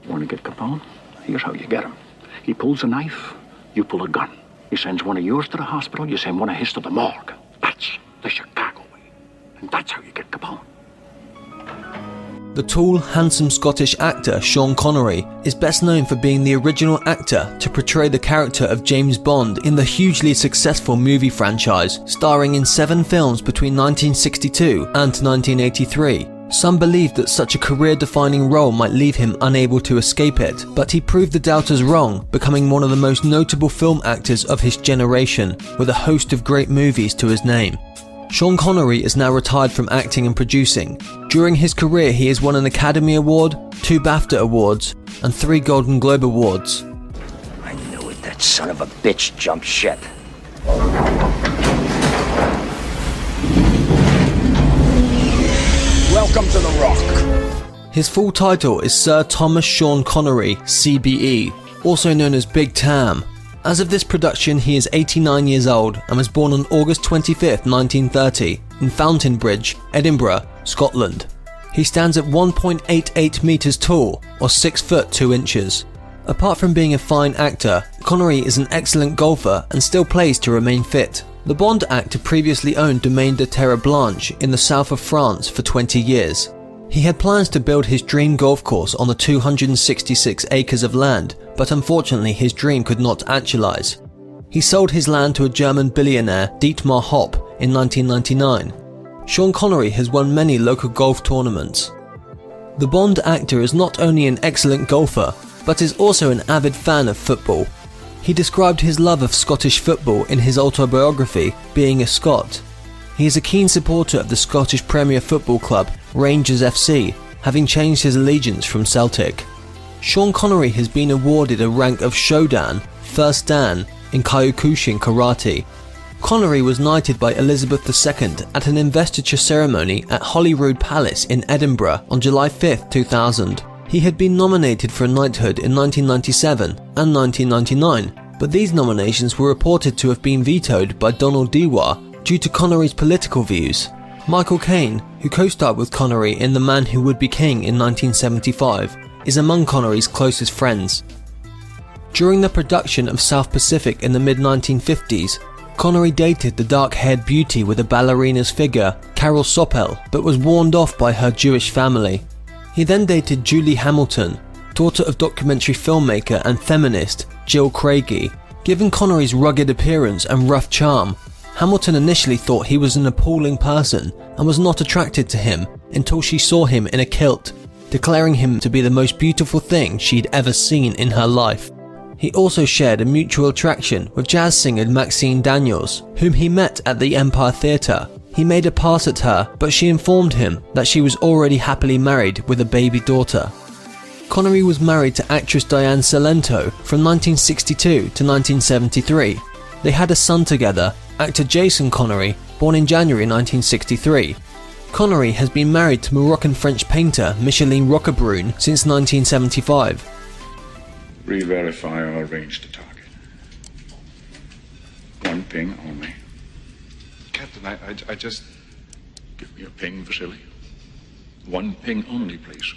Want to get Capone? Here's how you get him. He pulls a knife, you pull a gun. He sends one of yours to the hospital, you send one of his to the morgue. That's the Chicago way. And that's how you get Capone. The tall, handsome Scottish actor Sean Connery is best known for being the original actor to portray the character of James Bond in the hugely successful movie franchise, starring in 7 films between 1962 and 1983. Some believed that such a career-defining role might leave him unable to escape it, but he proved the doubters wrong, becoming one of the most notable film actors of his generation, with a host of great movies to his name. Sean Connery is now retired from acting and producing. During his career he has won an Academy Award, 2 BAFTA Awards, and 3 Golden Globe Awards. I knew it, that son of a bitch jumped ship. Welcome to the Rock. His full title is Sir Thomas Sean Connery, CBE, also known as Big Tam. As of this production, he is 89 years old and was born on August 25th, 1930 in Fountainbridge, Edinburgh, Scotland. He stands at 1.88 metres tall, or 6 foot 2 inches. Apart from being a fine actor, Connery is an excellent golfer and still plays to remain fit. The Bond actor previously owned Domaine de Terre Blanche in the south of France for 20 years. He had plans to build his dream golf course on the 266 acres of land, but unfortunately his dream could not actualize. He sold his land to a German billionaire, Dietmar Hopp, in 1999. Sean Connery has won many local golf tournaments. The Bond actor is not only an excellent golfer, but is also an avid fan of football. He described his love of Scottish football in his autobiography, Being a Scot. He is a keen supporter of the Scottish Premier Football Club, Rangers FC, having changed his allegiance from Celtic. Sean Connery has been awarded a rank of Shodan, First Dan, in Kyokushin Karate. Connery was knighted by Elizabeth II at an investiture ceremony at Holyrood Palace in Edinburgh on July 5, 2000. He had been nominated for a knighthood in 1997 and 1999, but these nominations were reported to have been vetoed by Donald Dewar due to Connery's political views. Michael Caine, who co-starred with Connery in The Man Who Would Be King in 1975, is among Connery's closest friends. During the production of South Pacific in the mid-1950s, Connery dated the dark-haired beauty with a ballerina's figure, Carol Soppel, but was warned off by her Jewish family. He then dated Julie Hamilton, daughter of documentary filmmaker and feminist Jill Craigie. Given Connery's rugged appearance and rough charm, Hamilton initially thought he was an appalling person and was not attracted to him until she saw him in a kilt, declaring him to be the most beautiful thing she'd ever seen in her life. He also shared a mutual attraction with jazz singer Maxine Daniels, whom he met at the Empire Theatre. He made a pass at her, but she informed him that she was already happily married with a baby daughter. Connery was married to actress Diane Salento from 1962 to 1973. They had a son together, actor Jason Connery, born in January 1963. Connery has been married to Moroccan-French painter Micheline Roquebrune since 1975. Re-verify or arrange to target. 1 ping only. Captain, I just... Give me a ping, Vasily. 1 ping only, please.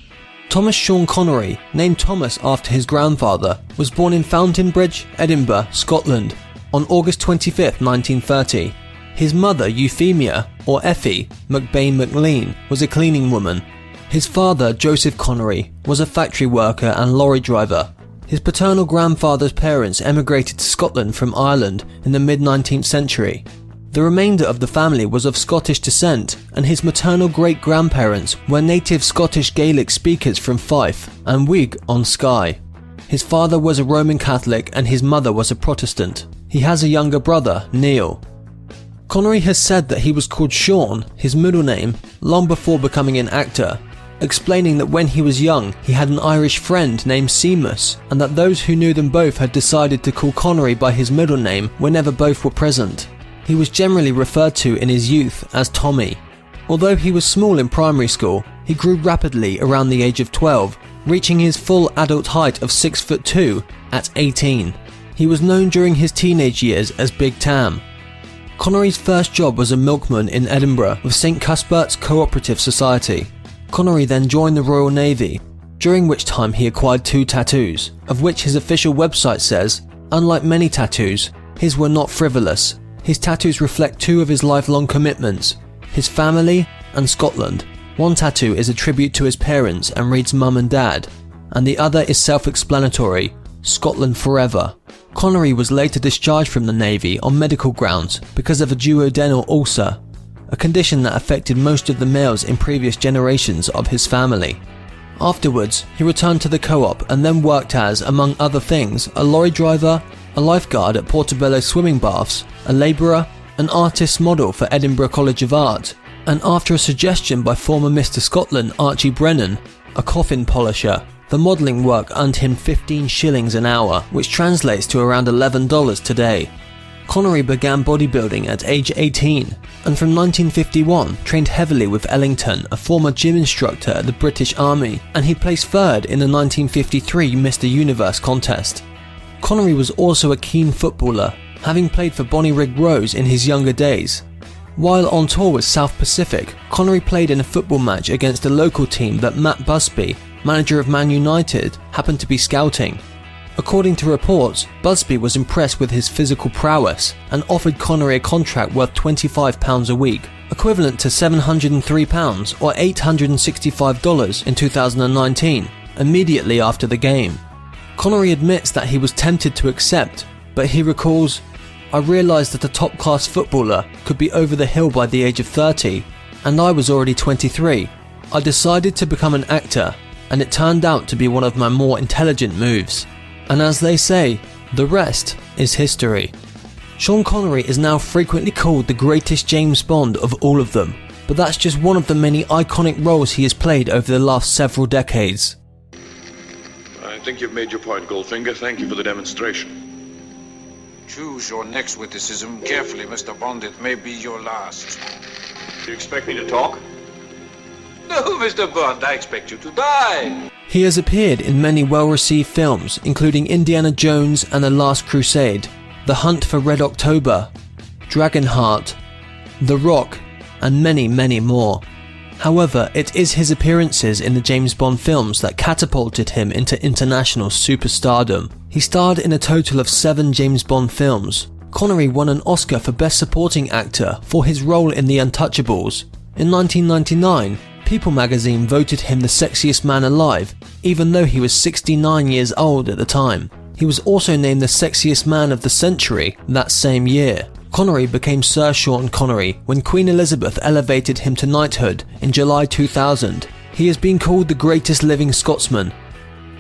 Thomas Sean Connery, named Thomas after his grandfather, was born in Fountainbridge, Edinburgh, Scotland, on August 25, 1930. His mother, Euphemia, or Effie, McBain McLean, was a cleaning woman. His father, Joseph Connery, was a factory worker and lorry driver. His paternal grandfather's parents emigrated to Scotland from Ireland in the mid-19th century. The remainder of the family was of Scottish descent, and his maternal great-grandparents were native Scottish Gaelic speakers from Fife and Wick on Skye. His father was a Roman Catholic and his mother was a Protestant. He has a younger brother, Neil. Connery has said that he was called Sean, his middle name, long before becoming an actor, explaining that when he was young he had an Irish friend named Seamus, and that those who knew them both had decided to call Connery by his middle name whenever both were present. He was generally referred to in his youth as Tommy. Although he was small in primary school, he grew rapidly around the age of 12, reaching his full adult height of 6'2" at 18. He was known during his teenage years as Big Tam. Connery's first job was a milkman in Edinburgh with St Cuthbert's Cooperative Society. Connery then joined the Royal Navy. during which time he acquired 2 tattoos, of which his official website says, unlike many tattoos, his were not frivolous. His tattoos reflect 2 of his lifelong commitments, his family and Scotland. One tattoo is a tribute to his parents and reads Mum and Dad, and the other is self-explanatory, Scotland Forever. Connery was later discharged from the Navy on medical grounds because of a duodenal ulcer, a condition that affected most of the males in previous generations of his family. Afterwards, he returned to the co-op and then worked as, among other things, a lorry driver, a lifeguard at Portobello swimming baths, a labourer, an artist's model for Edinburgh College of Art, and after a suggestion by former Mr. Scotland Archie Brennan, a coffin polisher. The modelling work earned him 15 shillings an hour, which translates to around $11 today. Connery began bodybuilding at age 18, and from 1951 trained heavily with Ellington, a former gym instructor at the British Army, and he placed 3rd in the 1953 Mr. Universe contest. Connery was also a keen footballer, having played for Bonnyrigg Rose in his younger days. While on tour with South Pacific, Connery played in a football match against a local team that Matt Busby, manager of Man United, happened to be scouting. According to reports, Busby was impressed with his physical prowess and offered Connery a contract worth £25 a week, equivalent to £703 or $865 in 2019, immediately after the game. Connery admits that he was tempted to accept, but he recalls, "I realised that a top-class footballer could be over the hill by the age of 30, and I was already 23. I decided to become an actor, and it turned out to be one of my more intelligent moves. And as they say, the rest is history." Sean Connery is now frequently called the greatest James Bond of all of them, but that's just one of the many iconic roles he has played over the last several decades. I think you've made your point, Goldfinger. Thank you for the demonstration. Choose your next witticism carefully, Mr. Bond. It may be your last. Do you expect me to talk? No, Mr. Bond, I expect you to die. He has appeared in many well-received films, including Indiana Jones and The Last Crusade, The Hunt for Red October, Dragonheart, The Rock, and many, many more. However, it is his appearances in the James Bond films that catapulted him into international superstardom. He starred in a total of 7 James Bond films. Connery won an Oscar for Best Supporting Actor for his role in The Untouchables. In 1999, People magazine voted him the sexiest man alive, even though he was 69 years old at the time. He was also named the sexiest man of the century that same year. Connery became Sir Sean Connery when Queen Elizabeth elevated him to knighthood in July 2000. He has been called the greatest living Scotsman.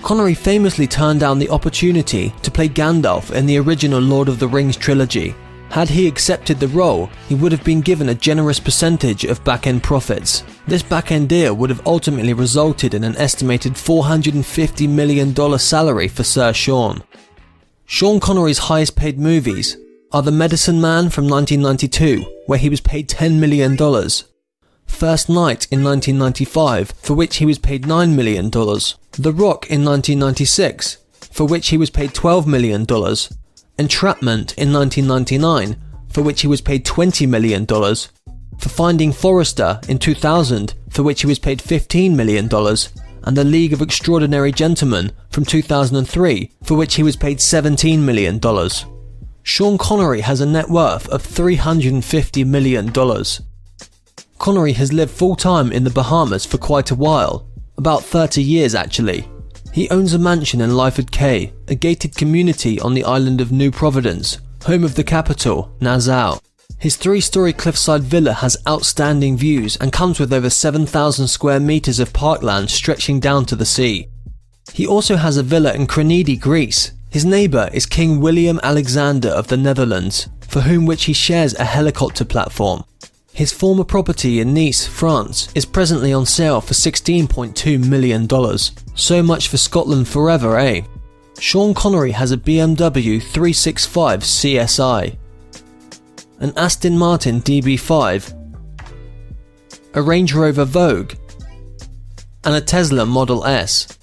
Connery famously turned down the opportunity to play Gandalf in the original Lord of the Rings trilogy. Had he accepted the role, he would have been given a generous percentage of back-end profits. This back-end deal would have ultimately resulted in an estimated $450 million salary for Sir Sean. Sean Connery's highest paid movies are The Medicine Man from 1992, where he was paid $10 million, First Night in 1995, for which he was paid $9 million, The Rock in 1996, for which he was paid $12 million, Entrapment in 1999, for which he was paid $20 million, for Finding Forrester in 2000, for which he was paid $15 million, and The League of Extraordinary Gentlemen from 2003, for which he was paid $17 million. Sean Connery has a net worth of $350 million. Connery has lived full-time in the Bahamas for quite a while, about 30 years actually. He owns a mansion in Lyford Cay, a gated community on the island of New Providence, home of the capital, Nassau. His 3-story cliffside villa has outstanding views and comes with over 7,000 square meters of parkland stretching down to the sea. He also has a villa in Kranidi, Greece. His neighbour is King William Alexander of the Netherlands, for whom which he shares a helicopter platform. His former property in Nice, France, is presently on sale for $16.2 million. So much for Scotland forever, eh? Sean Connery has a BMW 365 CSI, an Aston Martin DB5, a Range Rover Vogue, and a Tesla Model S.